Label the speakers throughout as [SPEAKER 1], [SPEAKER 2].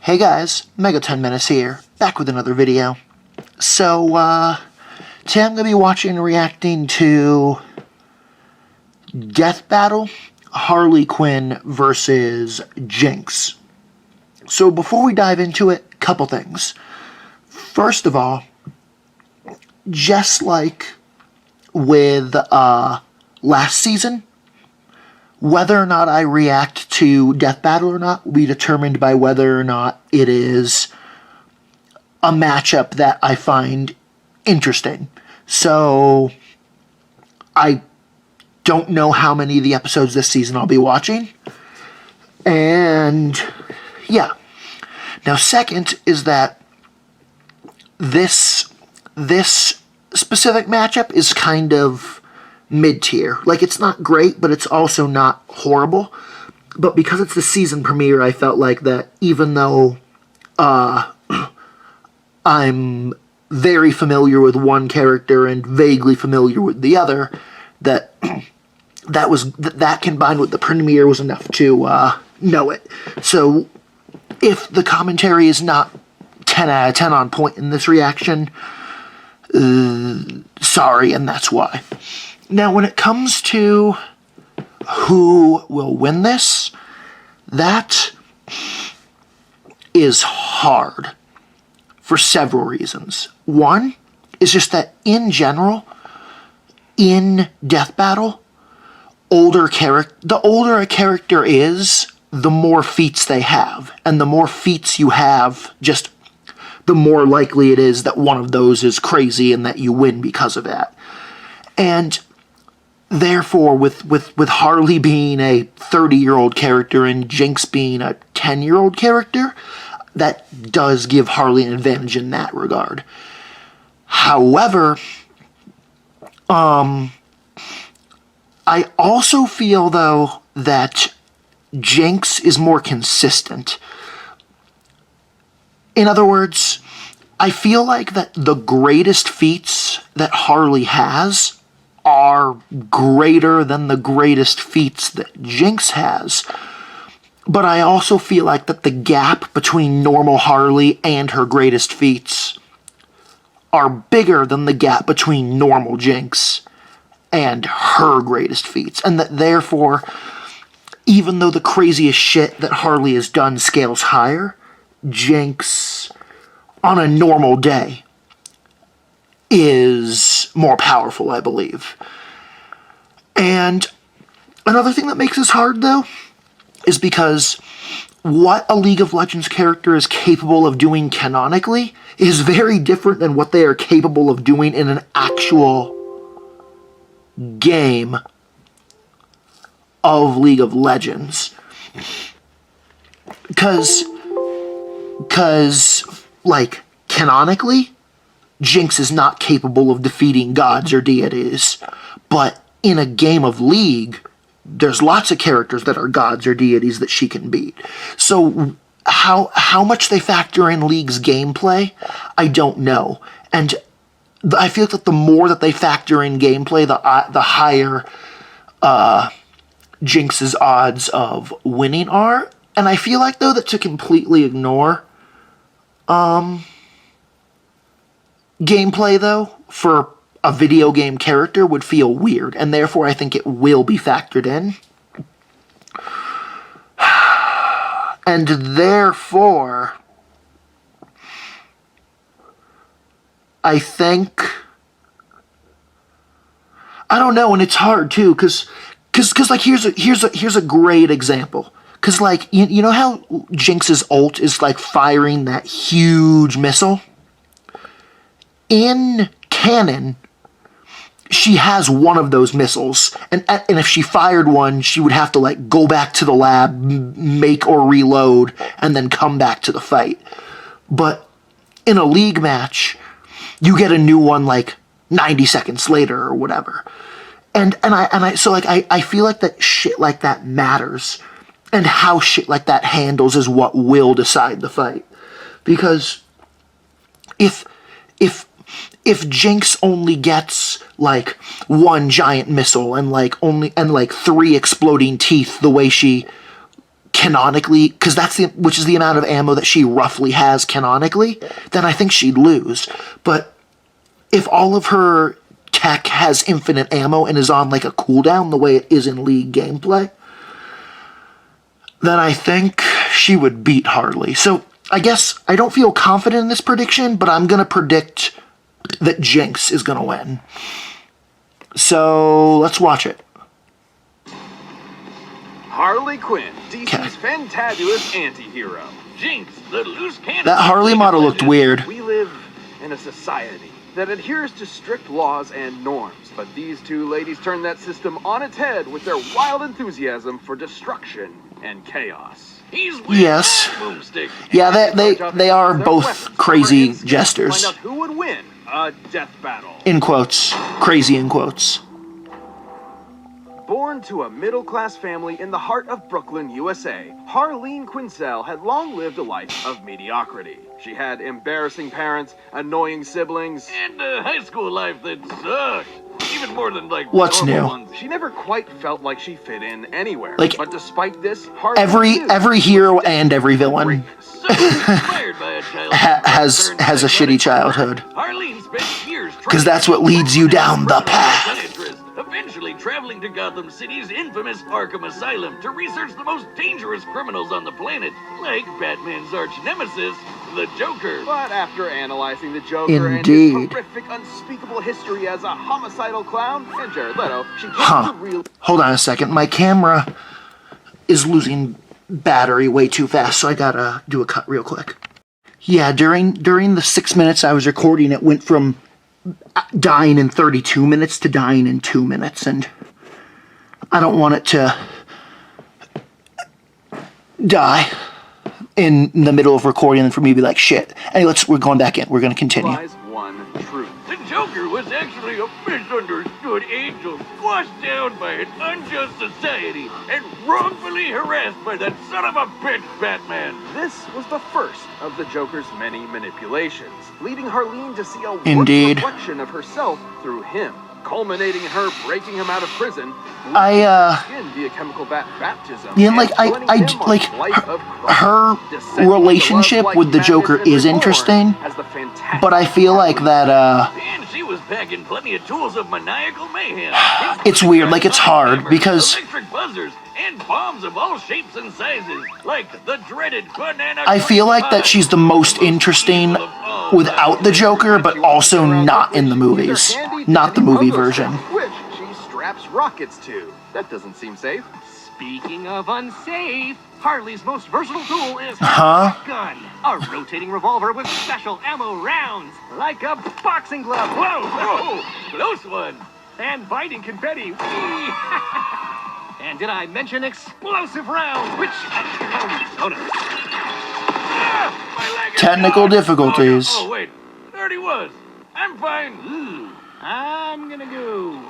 [SPEAKER 1] Hey guys, Mega 10 Minutes here, back with another video. So, today I'm going to be watching and reacting to Death Battle, Harley Quinn versus Jinx. So before we dive into it, couple things. First of all, just like with last season, whether or not I react to Death Battle or not will be determined by whether or not it is a matchup that I find interesting. So, I don't know how many of the episodes this season I'll be watching. And, yeah. Now, second is that this specific matchup is kind of mid-tier. Like, it's not great, but it's also not horrible. But because it's the season premiere, I felt like that even though I'm very familiar with one character and vaguely familiar with the other, that combined with the premiere was enough to know it. So if the commentary is not 10 out of 10 on point in this reaction, sorry, and that's why. Now, when it comes to who will win this, that is hard for several reasons. One is just that, in general, in Death Battle, the older a character is, the more feats they have. And the more feats you have, just the more likely it is that one of those is crazy and that you win because of that. And therefore, with Harley being a 30-year-old character and Jinx being a 10-year-old character, that does give Harley an advantage in that regard. However, I also feel, though, that Jinx is more consistent. In other words, I feel like that the greatest feats that Harley has are greater than the greatest feats that Jinx has. But I also feel like that the gap between normal Harley and her greatest feats are bigger than the gap between normal Jinx and her greatest feats. And that therefore, even though the craziest shit that Harley has done scales higher, Jinx, on a normal day, is more powerful, I believe. And another thing that makes this hard, though, is because what a League of Legends character is capable of doing canonically is very different than what they are capable of doing in an actual game of League of Legends. Because, like, canonically, Jinx is not capable of defeating gods or deities, but in a game of League, there's lots of characters that are gods or deities that she can beat. So how much they factor in League's gameplay, I don't know. And I feel that the more that they factor in gameplay, the higher Jinx's odds of winning are. And I feel like, though, that to completely ignore gameplay, though, for a video game character would feel weird, and therefore I think it will be factored in. And therefore, I think, I don't know, and it's hard too, because like here's a great example. Because, like, you know how Jinx's ult is like firing that huge missile? In canon, she has one of those missiles, and if she fired one, she would have to, like, go back to the lab, make or reload, and then come back to the fight. But in a League match, you get a new one, like, 90 seconds later or whatever. And I feel like that shit like that matters, and how shit like that handles is what will decide the fight. Because if Jinx only gets, like, one giant missile and 3 exploding teeth the way she canonically, because which is the amount of ammo that she roughly has canonically, then I think she'd lose. But if all of her tech has infinite ammo and is on like a cooldown the way it is in League gameplay, then I think she would beat Harley. So I guess I don't feel confident in this prediction, but I'm going to predict that Jinx is going to win. So let's watch it.
[SPEAKER 2] Harley Quinn, DC's fantabulous anti-hero. Jinx, the loose cannon.
[SPEAKER 1] That Harley model looked weird.
[SPEAKER 2] We live in a society that adheres to strict laws and norms, but these two ladies turn that system on its head with their wild enthusiasm for destruction and chaos.
[SPEAKER 1] Yes. Yeah, they are both crazy jesters.
[SPEAKER 2] Find out who would win a death battle.
[SPEAKER 1] In quotes. Crazy in quotes.
[SPEAKER 2] Born to a middle-class family in the heart of Brooklyn, USA, Harleen Quinzel had long lived a life of mediocrity. She had embarrassing parents, annoying siblings, and a high school life that sucked. Even more than, like,
[SPEAKER 1] what's new?
[SPEAKER 2] Ones. She never quite felt like she fit in anywhere.
[SPEAKER 1] Like,
[SPEAKER 2] but despite this,
[SPEAKER 1] every hero and every villain has a shitty childhood. Because that's what leads you down the path.
[SPEAKER 3] Eventually traveling to Gotham City's infamous Arkham Asylum to research the most dangerous criminals on the planet, like Batman's arch nemesis, the Joker.
[SPEAKER 2] But after analyzing the Joker and his horrific, unspeakable history as a homicidal clown, and Jared Leto, she came to real...
[SPEAKER 1] Hold on a second. My camera is losing battery way too fast, so I gotta do a cut real quick. Yeah, during the 6 minutes I was recording, it went from dying in 32 minutes to dying in 2 minutes, and I don't want it to die in the middle of recording and for me to be like, shit. Anyway, we're going back in. We're going to continue.
[SPEAKER 2] One truth.
[SPEAKER 3] The Joker was actually a misunderstood angel, squashed down by an unjust society, and wrongfully harassed by that son of a bitch Batman.
[SPEAKER 2] This was the first of the Joker's many manipulations, leading Harleen to see a reflection of herself through him, culminating in her breaking him out of prison. Via chemical baptism.
[SPEAKER 1] Yeah, like her relationship with the Joker is interesting, but I feel like that
[SPEAKER 3] And she was packing plenty of tools of maniacal mayhem.
[SPEAKER 1] It's weird, like it's hard because
[SPEAKER 3] electric buzzers and bombs of all shapes and sizes, like the dreaded banana.
[SPEAKER 1] I feel like that she's the most interesting without the Joker, but also not in the movies. Not the movie version.
[SPEAKER 2] Which she straps rockets to. That doesn't seem safe.
[SPEAKER 4] Speaking of unsafe, Harley's most versatile tool is her gun, a rotating revolver with special ammo rounds, like a boxing glove.
[SPEAKER 3] Whoa, close one.
[SPEAKER 4] And biting confetti. And did I mention explosive rounds, which... Oh, no.
[SPEAKER 1] Technical difficulties.
[SPEAKER 3] Oh, wait. There already was. I'm fine.
[SPEAKER 4] I'm gonna go.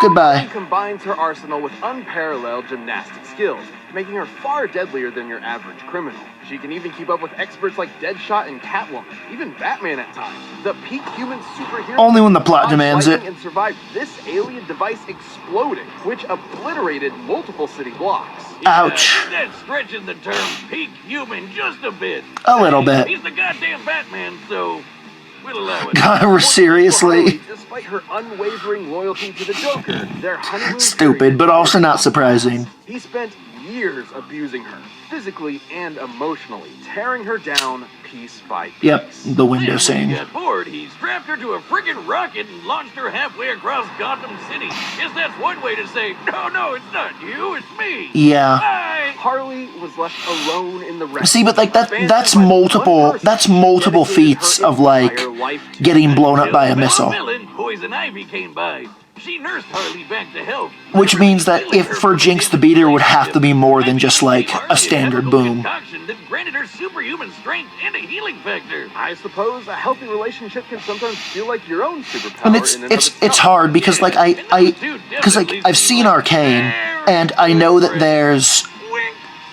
[SPEAKER 1] Goodbye.
[SPEAKER 2] She combines her arsenal with unparalleled gymnastic skills, making her far deadlier than your average criminal. She can even keep up with experts like Deadshot and Catwoman, even Batman at times. The peak human superhero
[SPEAKER 1] only when the plot demands it.
[SPEAKER 2] And survived this alien device exploding, which obliterated multiple city blocks.
[SPEAKER 1] Ouch.
[SPEAKER 3] That stretches the term peak human just a bit.
[SPEAKER 1] A little bit.
[SPEAKER 3] He's the goddamn Batman, so we'll allow it.
[SPEAKER 1] God, seriously.
[SPEAKER 2] Despite her unwavering loyalty to the Joker, their honeymoon
[SPEAKER 1] stupid, but also not surprising.
[SPEAKER 2] He spent years abusing her, physically and emotionally, tearing her down piece by piece.
[SPEAKER 1] Yep, the window scene.
[SPEAKER 3] When he got bored, he strapped her to a friggin' rocket and launched her halfway across Gotham City. Guess that's one way to say, no, it's not you, it's me.
[SPEAKER 1] Yeah.
[SPEAKER 3] Bye.
[SPEAKER 2] Harley was left alone in the wreck.
[SPEAKER 1] See, but like that's multiple feats of like getting blown up by a missile.
[SPEAKER 3] Poison Ivy came by. She nursed Harley back to health.
[SPEAKER 1] Which means that if for Jinx to beat her would have to be more than just like a standard boom.
[SPEAKER 3] That granted her superhuman strength and a healing factor.
[SPEAKER 2] I suppose a healthy relationship can sometimes feel like your own superpower.
[SPEAKER 1] And it's hard because like I've seen Arcane and I know that there's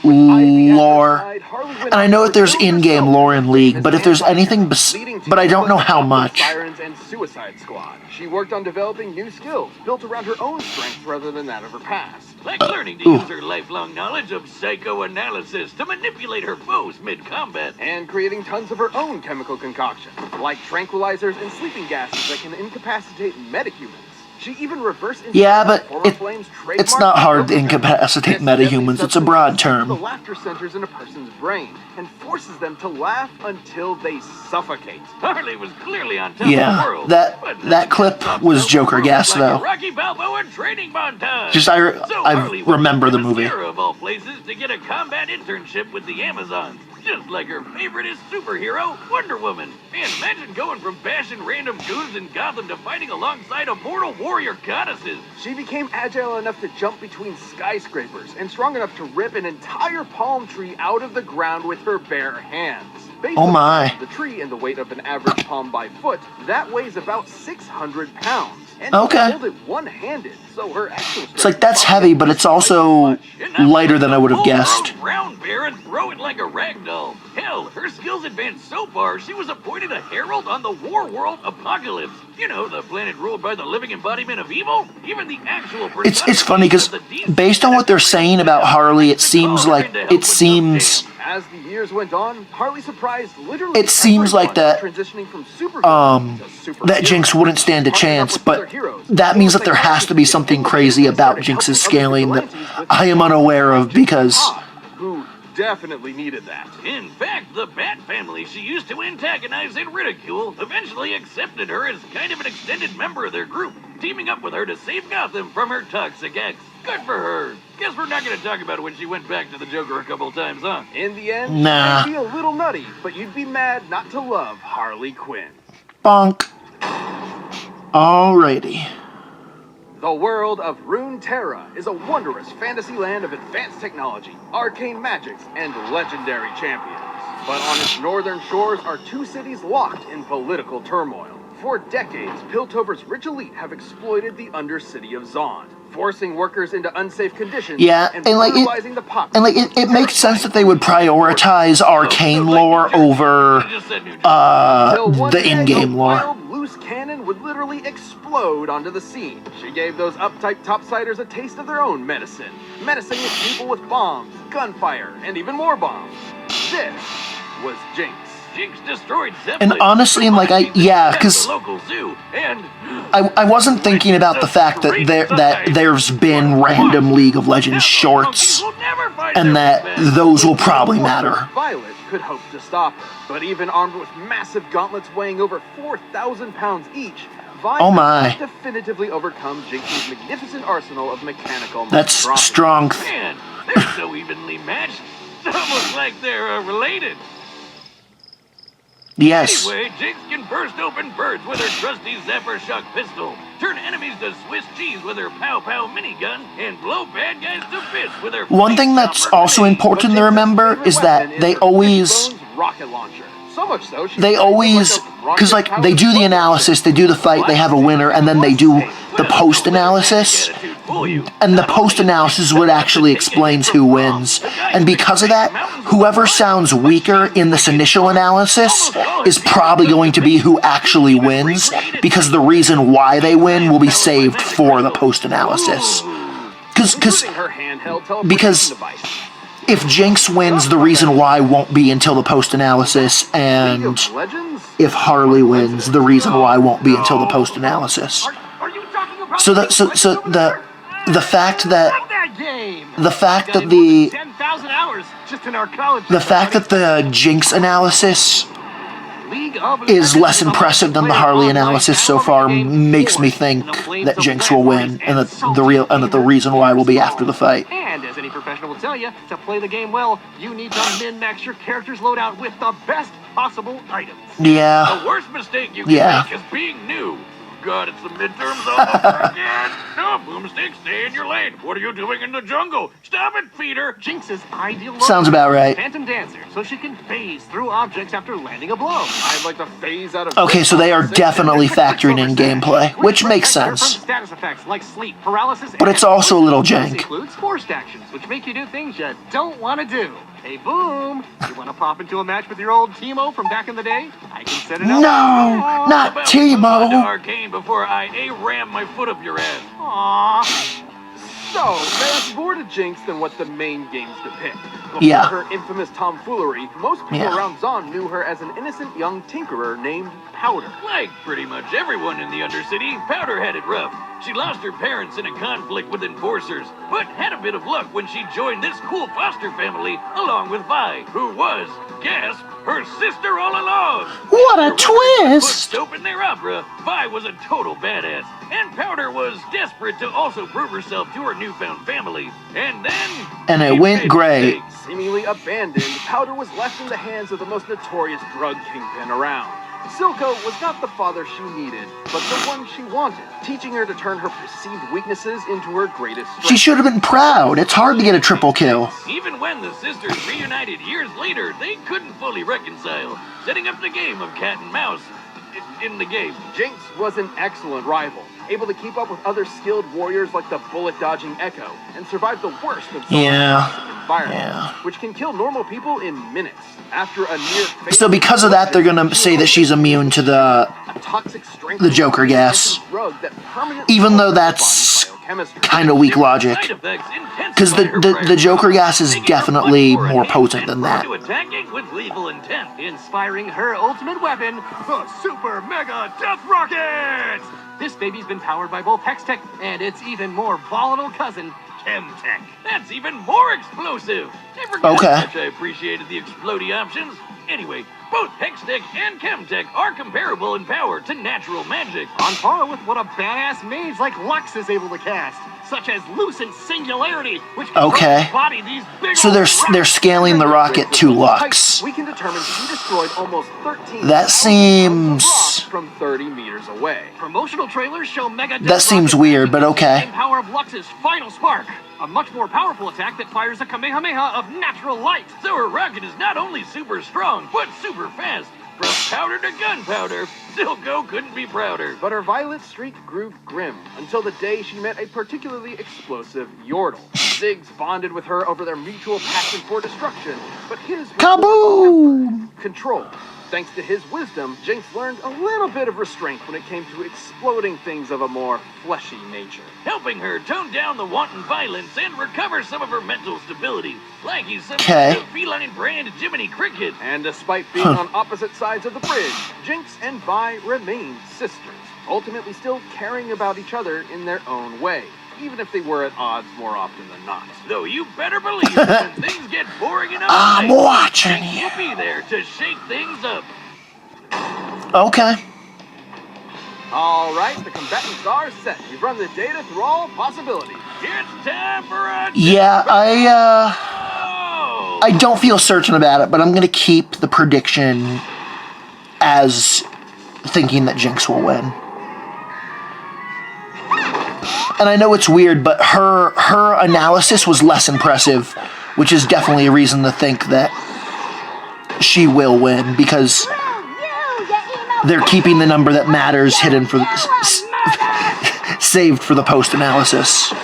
[SPEAKER 1] lore, and I know that there's in-game lore in League, but if there's anything, but I don't know how much.
[SPEAKER 2] Sirens and Suicide Squad. She worked on developing new skills built around her own strengths rather than that of her past.
[SPEAKER 3] Like learning to use her lifelong knowledge of psychoanalysis to manipulate her foes mid-combat.
[SPEAKER 2] And creating tons of her own chemical concoctions, like tranquilizers and sleeping gases that can incapacitate metahumans. She even reverse
[SPEAKER 1] Yeah, but
[SPEAKER 2] Flame's
[SPEAKER 1] it's not hard to incapacitate metahumans. It's a broad term.
[SPEAKER 2] The laughter centers in a person's brain and forces them to laugh until they suffocate.
[SPEAKER 3] Harley was clearly on top of the
[SPEAKER 1] Yeah,
[SPEAKER 3] world.
[SPEAKER 1] that clip was Joker gas
[SPEAKER 3] like
[SPEAKER 1] though.
[SPEAKER 3] a Rocky Balboa training montage.
[SPEAKER 1] Just
[SPEAKER 3] So
[SPEAKER 1] I
[SPEAKER 3] Harley was
[SPEAKER 1] remember the
[SPEAKER 3] in
[SPEAKER 1] movie.
[SPEAKER 3] Sierra, of all places, to get a combat internship with the Amazons, just like her favoriteest superhero, Wonder Woman. And imagine going from bashing random goons in Gotham to fighting alongside immortal warrior goddesses.
[SPEAKER 2] She became agile enough to jump between skyscrapers and strong enough to rip an entire palm tree out of the ground with her bare hands. Based
[SPEAKER 1] Oh
[SPEAKER 2] on
[SPEAKER 1] my.
[SPEAKER 2] the tree and the weight of an average palm by foot, that weighs about 600 pounds. And
[SPEAKER 1] Okay.
[SPEAKER 2] she hold it one-handed, so her actual
[SPEAKER 1] It's like that's heavy, but it's also lighter than I would have guessed.
[SPEAKER 3] Pull her around bear and throw it like a rag doll. Hell, her skills advanced so far, she was appointed a herald on the war world Apocalypse. You know, the planet ruled by the living embodiment of evil. Even the actual
[SPEAKER 1] It's funny because based on what they're saying about Harley, it seems
[SPEAKER 2] As the years went on, Harley surprised literally
[SPEAKER 1] It seems like
[SPEAKER 2] everyone,
[SPEAKER 1] that,
[SPEAKER 2] transitioning from supervillain to superhero.
[SPEAKER 1] that Jinx wouldn't stand a chance, but that means that there has to be something crazy about Jinx's scaling that I am unaware of because
[SPEAKER 2] Who definitely needed that.
[SPEAKER 3] In fact, the Bat family she used to antagonize and ridicule eventually accepted her as kind of an extended member of their group, teaming up with her to save Gotham from her toxic ex. Good for her. Guess we're not going to talk about when she went back to the Joker a couple times, huh?
[SPEAKER 2] In the end,
[SPEAKER 1] Nah.
[SPEAKER 2] she'd be a little nutty, but you'd be mad not to love Harley Quinn.
[SPEAKER 1] bonk. Alrighty.
[SPEAKER 2] The world of Runeterra is a wondrous fantasy land of advanced technology, arcane magics, and legendary champions. But on its northern shores are two cities locked in political turmoil. For decades, Piltover's rich elite have exploited the undercity of Zond, forcing workers into unsafe conditions
[SPEAKER 1] Yeah,
[SPEAKER 2] and
[SPEAKER 1] and like
[SPEAKER 2] brutalizing the populace.
[SPEAKER 1] And like it makes sense that they would prioritize arcane lore over
[SPEAKER 2] Until one
[SPEAKER 1] the
[SPEAKER 2] day,
[SPEAKER 1] in-game
[SPEAKER 2] a
[SPEAKER 1] lore.
[SPEAKER 2] wild, loose cannon would literally explode onto the scene. She gave those uptight topsiders a taste of their own medicine, menacing the people with bombs, gunfire, and even more bombs. This was Jinx.
[SPEAKER 3] Jinx destroyed
[SPEAKER 1] And honestly, like because
[SPEAKER 3] the local zoo, and
[SPEAKER 1] I wasn't thinking about the fact that there's been random League of Legends shorts, and that those will probably matter.
[SPEAKER 2] Violet could hope to stop her, but even armed with massive gauntlets weighing over 4,000 pounds each, Violet
[SPEAKER 1] Oh my.
[SPEAKER 2] could definitively overcome Jinx's magnificent arsenal of mechanical
[SPEAKER 1] That's
[SPEAKER 2] monstrosities.
[SPEAKER 1] strong.
[SPEAKER 3] man, they're so evenly matched. It's almost like they're related.
[SPEAKER 1] Yes.
[SPEAKER 3] Anyway, Jinx can burst open birds with her trusty Zephyr Shock pistol, turn enemies to Swiss cheese with her Pow Pow minigun, and blow bad guys to bits with her
[SPEAKER 1] One thing that's also important to remember is that they always
[SPEAKER 2] rocket launcher. So much so,
[SPEAKER 1] because like they do the analysis, they do the fight, they have a winner, and then they do the post analysis. And the post analysis would actually explains who wins. And because of that, whoever sounds weaker in this initial analysis is probably going to be who actually wins, because the reason why they win will be saved for the post analysis. Because if Jinx wins, the reason why won't be until the post analysis, and if Harley wins, the reason why won't be until the post analysis. So the fact that the Jinx analysis is less impressive than the Harley analysis so far makes me think that Jinx will win, and that the reason why will be after the fight.
[SPEAKER 4] And as any professional will tell you, to play the game well, you need to min-max your character's loadout with the best possible items.
[SPEAKER 1] Yeah.
[SPEAKER 3] The worst mistake you can
[SPEAKER 1] Yeah.
[SPEAKER 3] make is being new. God, it's the midterms all over again. No, Boomstick, stay in your lane. What are you doing in the jungle? Stop it, feeder.
[SPEAKER 4] Jinx's ideal
[SPEAKER 1] Sounds about right.
[SPEAKER 4] Phantom Dancer, so she can phase through objects after landing a blow.
[SPEAKER 2] I'd like to phase out of...
[SPEAKER 1] Okay, so they are definitely factoring in gameplay, which makes
[SPEAKER 4] protects her
[SPEAKER 1] sense.
[SPEAKER 4] From status effects like sleep, paralysis,
[SPEAKER 1] But it's also a little
[SPEAKER 4] This
[SPEAKER 1] jank.
[SPEAKER 4] includes forced actions, which make you do things you don't want to do. Hey, Boom, you want to pop into a match with your old Teemo from back in the day? I can set it up.
[SPEAKER 1] No, not
[SPEAKER 3] About to move on to
[SPEAKER 1] Teemo.
[SPEAKER 3] Arcane before I ram my foot up your ass.
[SPEAKER 4] Aww.
[SPEAKER 2] So, there's more to Jinx than what the main games depict. Before
[SPEAKER 1] Yeah.
[SPEAKER 2] her infamous tomfoolery, most people
[SPEAKER 1] Yeah.
[SPEAKER 2] around Zon knew her as an innocent young tinkerer named Powder.
[SPEAKER 3] Like pretty much everyone in the Undercity, Powder had it rough. She lost her parents in a conflict with enforcers, but had a bit of luck when she joined this cool foster family along with Vi, who was, gasp, her sister all along.
[SPEAKER 1] What a
[SPEAKER 3] After Put
[SPEAKER 1] twist!
[SPEAKER 3] soap in their opera, Vi was a total badass, and Powder was desperate to also prove herself to her newfound family. And then...
[SPEAKER 1] And it
[SPEAKER 3] she
[SPEAKER 1] went
[SPEAKER 3] made
[SPEAKER 1] great.
[SPEAKER 3] mistakes.
[SPEAKER 2] Seemingly abandoned, Powder was left in the hands of the most notorious drug kingpin around. Silco was not the father she needed, but the one she wanted, teaching her to turn her perceived weaknesses into her greatest strength.
[SPEAKER 1] She should have been proud. It's hard to get a triple kill.
[SPEAKER 3] Even when the sisters reunited years later, they couldn't fully reconcile, setting up the game of cat and mouse in the game.
[SPEAKER 2] Jinx was an excellent rival, able to keep up with other skilled warriors like the bullet-dodging Echo, and survive the worst of
[SPEAKER 1] Yeah.
[SPEAKER 2] environment,
[SPEAKER 1] Yeah.
[SPEAKER 2] which can kill normal people in minutes. After a near
[SPEAKER 1] So because of that, they're gonna say that she's immune to the
[SPEAKER 2] a toxic strength
[SPEAKER 1] the Joker gas.
[SPEAKER 2] drug that permanently
[SPEAKER 1] even though
[SPEAKER 2] alters the
[SPEAKER 1] that's
[SPEAKER 2] body's biochemistry.
[SPEAKER 1] kind of weak logic.
[SPEAKER 3] Side effects
[SPEAKER 1] Because
[SPEAKER 3] intensify her
[SPEAKER 1] the Joker
[SPEAKER 3] prior
[SPEAKER 1] gas is
[SPEAKER 3] making her
[SPEAKER 1] definitely
[SPEAKER 3] much
[SPEAKER 1] more
[SPEAKER 3] adept
[SPEAKER 1] potent
[SPEAKER 3] and
[SPEAKER 1] than
[SPEAKER 3] prone
[SPEAKER 1] that.
[SPEAKER 3] to attacking with lethal intent.
[SPEAKER 4] Inspiring her ultimate weapon, the Super Mega Death Rocket! This baby's been powered by both Hextech and its even more volatile cousin, Chemtech.
[SPEAKER 3] That's even more explosive. I forgot
[SPEAKER 1] Okay.
[SPEAKER 3] how much I appreciated the explodey options. Anyway, both Hextech and Chemtech are comparable in power to natural magic.
[SPEAKER 4] On par with what a badass mage like Lux is able to cast, such as Lucent Singularity, which can
[SPEAKER 1] Okay.
[SPEAKER 4] body these big
[SPEAKER 1] So
[SPEAKER 4] old
[SPEAKER 1] they're
[SPEAKER 4] rocks.
[SPEAKER 1] scaling the rocket to Lux.
[SPEAKER 2] We can determine she destroyed almost 13
[SPEAKER 1] That seems-
[SPEAKER 2] rocks from 30 meters away.
[SPEAKER 4] Promotional trailers show Mega
[SPEAKER 1] That seems weird, but okay.
[SPEAKER 4] And power of Lux's final spark, a much more powerful attack that fires a Kamehameha of natural light.
[SPEAKER 3] So her rocket is not only super strong, but super fast. From powder to gunpowder, Silco couldn't be prouder.
[SPEAKER 2] But her violet streak grew grim until the day she met a particularly explosive Yordle. Ziggs bonded with her over their mutual passion for destruction, but his was
[SPEAKER 1] Kaboom!
[SPEAKER 2] control. Thanks to his wisdom, Jinx learned a little bit of restraint when it came to exploding things of a more fleshy nature.
[SPEAKER 3] Helping her tone down the wanton violence and recover some of her mental stability, like he's some
[SPEAKER 1] Okay.
[SPEAKER 3] kind of feline brand Jiminy Cricket.
[SPEAKER 2] And despite being on opposite sides of the bridge, Jinx and Vi remained sisters, ultimately still caring about each other in their own way, even if they were at odds more often than not.
[SPEAKER 3] Though you better believe when things get boring enough,
[SPEAKER 1] I'm watching
[SPEAKER 3] Jinx
[SPEAKER 1] you.
[SPEAKER 3] will be there to shake things up.
[SPEAKER 1] Okay.
[SPEAKER 2] All right, the combatants are set. You've run the data through all possibilities.
[SPEAKER 3] It's time for a
[SPEAKER 1] Yeah,
[SPEAKER 3] Oh!
[SPEAKER 1] I don't feel certain about it, but I'm gonna keep the prediction as thinking that Jinx will win. And I know it's weird, but her analysis was less impressive, which is definitely a reason to think that she will win, because they're keeping the number that matters hidden for saved for the post analysis.
[SPEAKER 5] Oh,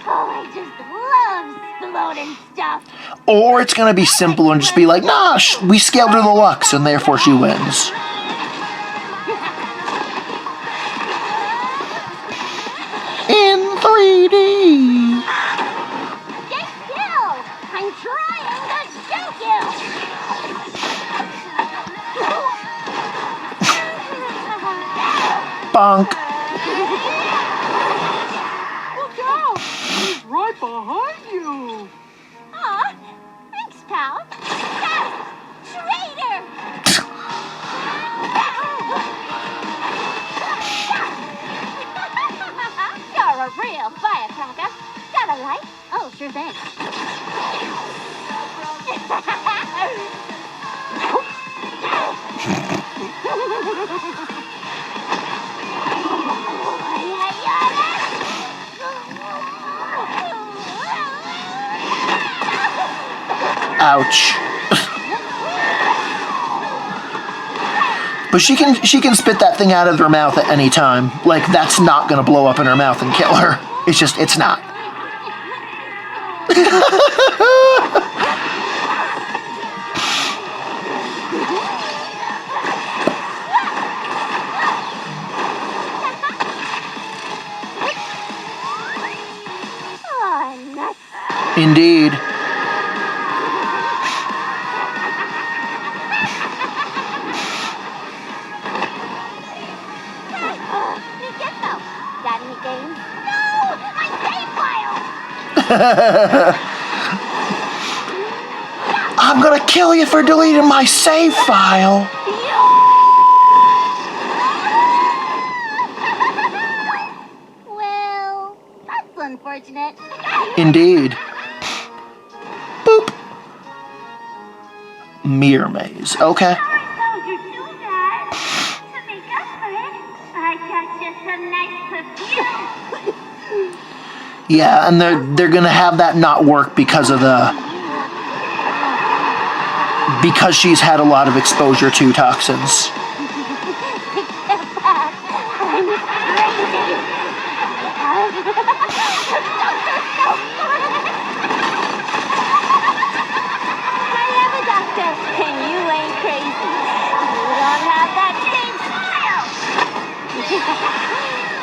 [SPEAKER 5] I just love exploding stuff.
[SPEAKER 1] Or it's gonna be simple and just be like, nah, we scaled her the Lux, and therefore she wins. In 3D.
[SPEAKER 5] Get killed! I'm trying to shoot you!
[SPEAKER 1] Bonk.
[SPEAKER 4] Look out! He's right behind you!
[SPEAKER 5] Aw, thanks, pal. Yes! Traitor! You're a real firecracker. Got a light? Oh, sure thing.
[SPEAKER 1] Ouch. But she can spit that thing out of her mouth at any time. Like, that's not gonna blow up in her mouth and kill her. It's not.
[SPEAKER 5] Oh, nuts.
[SPEAKER 1] Indeed.
[SPEAKER 5] Me get though. Got any games? No! My save file!
[SPEAKER 1] I'm gonna kill you for deleting my save file.
[SPEAKER 5] Well, that's unfortunate.
[SPEAKER 1] Indeed. Boop. Mirror maze. Okay.
[SPEAKER 5] I told you to that. To make up for it, I got you some nice perfume.
[SPEAKER 1] Yeah, and they're gonna have that not work because she's had a lot of exposure to toxins.
[SPEAKER 5] I am a doctor, and you ain't crazy. You don't have that same smile.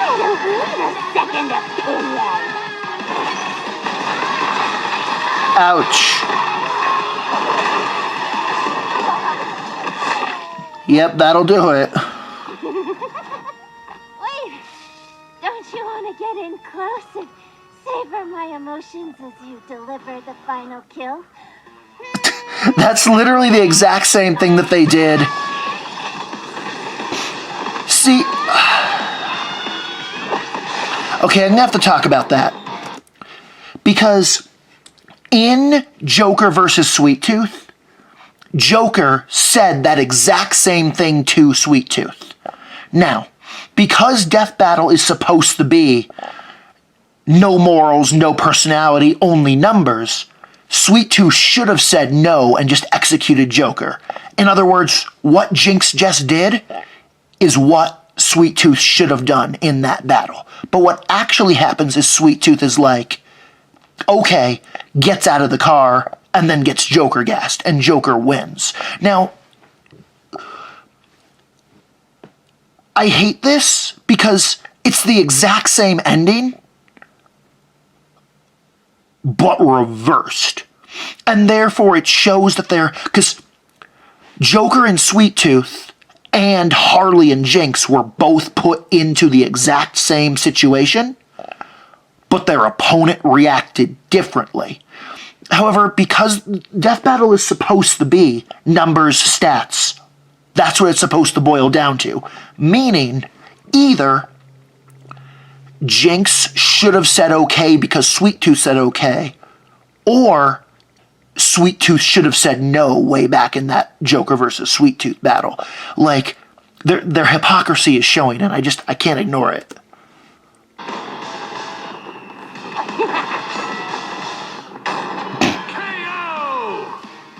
[SPEAKER 5] I don't need a second opinion.
[SPEAKER 1] Ouch. Yep, that'll do it.
[SPEAKER 5] Wait, don't you want to get in close and savor my emotions as you deliver the final kill?
[SPEAKER 1] That's literally the exact same thing that they did. See, okay, I'm gonna have to talk about that. Because in Joker versus Sweet Tooth, Joker said that exact same thing to Sweet Tooth. Now, because Death Battle is supposed to be no morals, no personality, only numbers, Sweet Tooth should have said no and just executed Joker. In other words, what Jinx just did is what Sweet Tooth should have done in that battle. But what actually happens is Sweet Tooth is like, okay, gets out of the car, and then gets Joker gassed, and Joker wins. Now, I hate this because it's the exact same ending, but reversed. And therefore it shows that because Joker and Sweet Tooth and Harley and Jinx were both put into the exact same situation, but their opponent reacted differently. However, because Death Battle is supposed to be numbers, stats, that's what it's supposed to boil down to. Meaning, either Jinx should have said okay because Sweet Tooth said okay, or Sweet Tooth should have said no way back in that Joker versus Sweet Tooth battle. Like, their hypocrisy is showing, and I can't ignore it.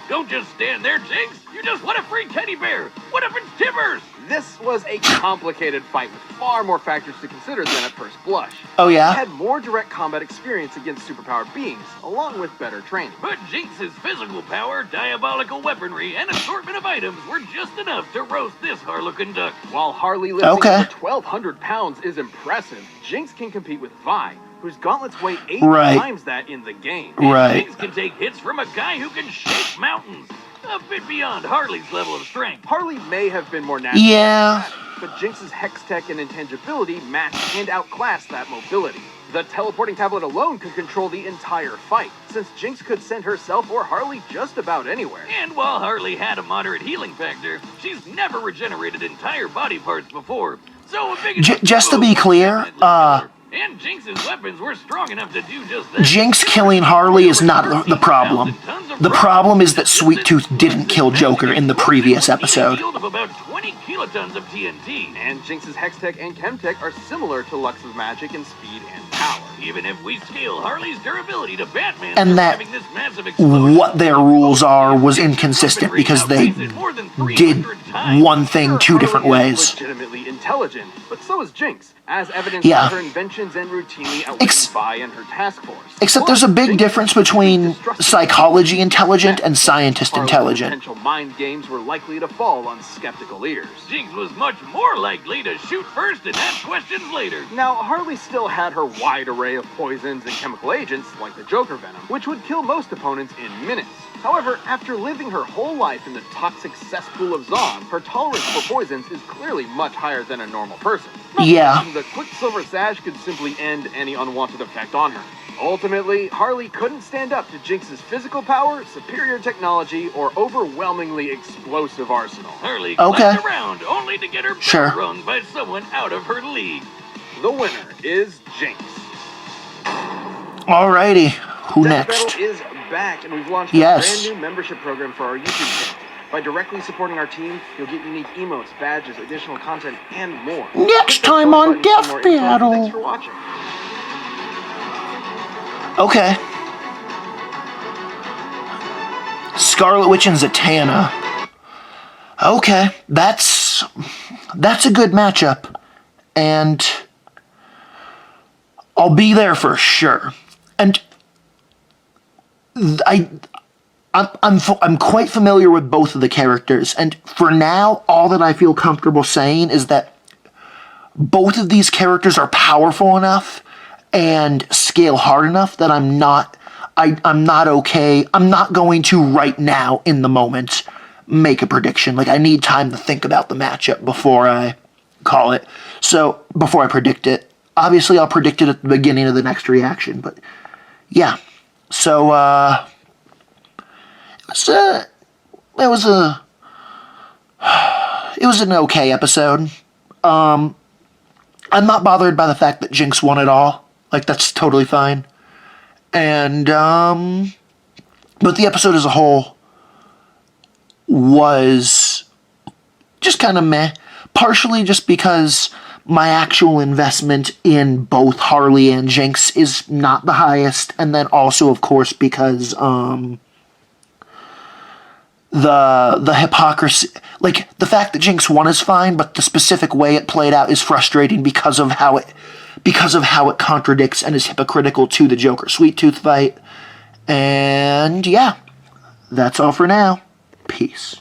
[SPEAKER 3] Don't just stand there, Jinx. You just want a free teddy bear. What if it's Timbers?
[SPEAKER 2] This was a complicated fight with far more factors to consider than at first blush.
[SPEAKER 1] Oh, yeah?
[SPEAKER 2] He had more direct combat experience against superpowered beings, along with better training.
[SPEAKER 3] But Jinx's physical power, diabolical weaponry, and assortment of items were just enough to roast this Harlequin duck.
[SPEAKER 2] While Harley lifting over 1,200 pounds is impressive, Jinx can compete with Vi, whose gauntlets weigh 8 times that in the game.
[SPEAKER 1] Right.
[SPEAKER 3] Jinx can take hits from a guy who can shake mountains. A bit beyond Harley's level of strength.
[SPEAKER 2] Harley may have been more natural,
[SPEAKER 1] Yeah.
[SPEAKER 2] but Jinx's hex tech and intangibility matched and outclassed that mobility. The teleporting tablet alone could control the entire fight, since Jinx could send herself or Harley just about anywhere.
[SPEAKER 3] And while Harley had a moderate healing factor, she's never regenerated entire body parts before. So a big
[SPEAKER 1] Just to be clear,
[SPEAKER 3] and Jinx's weapons were strong enough to do just that.
[SPEAKER 1] Jinx killing Harley is not the problem. The problem is that Sweet Tooth didn't kill Joker in the previous episode.
[SPEAKER 3] Yield of about 20 kilotons of TNT.
[SPEAKER 2] And Jinx's hex tech and chem tech are similar to Lux's magic in speed and power.
[SPEAKER 3] power. Even if we scale Harley's durability to Batman,
[SPEAKER 1] And that
[SPEAKER 3] having this massive explosion,
[SPEAKER 1] what their rules are was inconsistent because they did one thing two different
[SPEAKER 2] Harley is
[SPEAKER 1] ways.
[SPEAKER 2] legitimately intelligent, but so is Jinx, as evidenced
[SPEAKER 1] Yeah.
[SPEAKER 2] by her inventions and routinely outwitting Vi and her task force.
[SPEAKER 1] Except there's a big
[SPEAKER 2] Jinx
[SPEAKER 1] difference
[SPEAKER 2] is
[SPEAKER 1] between
[SPEAKER 2] destructive.
[SPEAKER 1] psychology intelligent and scientist
[SPEAKER 2] Harley's
[SPEAKER 1] intelligent.
[SPEAKER 2] potential mind games were likely to fall on skeptical ears.
[SPEAKER 3] Jinx was much more likely to shoot first and ask questions later.
[SPEAKER 2] Now, Harley still had her wide array of poisons and chemical agents, like the Joker venom, which would kill most opponents in minutes. However, after living her whole life in the toxic cesspool of Zon, her tolerance for poisons is clearly much higher than a normal person. Not to
[SPEAKER 1] Yeah.
[SPEAKER 2] mention, the Quicksilver Sash could simply end any unwanted effect on her. Ultimately, Harley couldn't stand up to Jinx's physical power, superior technology, or overwhelmingly explosive arsenal.
[SPEAKER 3] Harley
[SPEAKER 1] Okay.
[SPEAKER 3] clapped around only to get her
[SPEAKER 1] Sure.
[SPEAKER 3] bell rung by someone out of her league.
[SPEAKER 2] The winner is Jinx.
[SPEAKER 1] Alrighty, who
[SPEAKER 2] Death
[SPEAKER 1] next?
[SPEAKER 2] Battle is back, and we've launched
[SPEAKER 1] Yes.
[SPEAKER 2] a brand new membership program for our YouTube channel. By directly supporting our team, you'll get unique emotes, badges, additional content, and more.
[SPEAKER 1] Next
[SPEAKER 2] Click that
[SPEAKER 1] time
[SPEAKER 2] join
[SPEAKER 1] on
[SPEAKER 2] button for
[SPEAKER 1] Death
[SPEAKER 2] more info.
[SPEAKER 1] Battle.
[SPEAKER 2] Thanks for watching.
[SPEAKER 1] Okay. Scarlet Witch and Zatanna. Okay, that's a good matchup, and I'll be there for sure. And I'm quite familiar with both of the characters, and for now, all that I feel comfortable saying is that both of these characters are powerful enough and scale hard enough that I'm not okay. I'm not going to right now in the moment make a prediction. Like, I need time to think about the matchup before I call it. So, before I predict it. Obviously, I'll predict it at the beginning of the next reaction, but yeah. So, it was an okay episode. I'm not bothered by the fact that Jinx won it all. Like, that's totally fine. And, but the episode as a whole was just kind of meh. Partially just because my actual investment in both Harley and Jinx is not the highest. And then also, of course, because, the hypocrisy, like, the fact that Jinx won is fine, but the specific way it played out is frustrating because of how it contradicts and is hypocritical to the Joker Sweet Tooth fight. And yeah, that's all for now. Peace.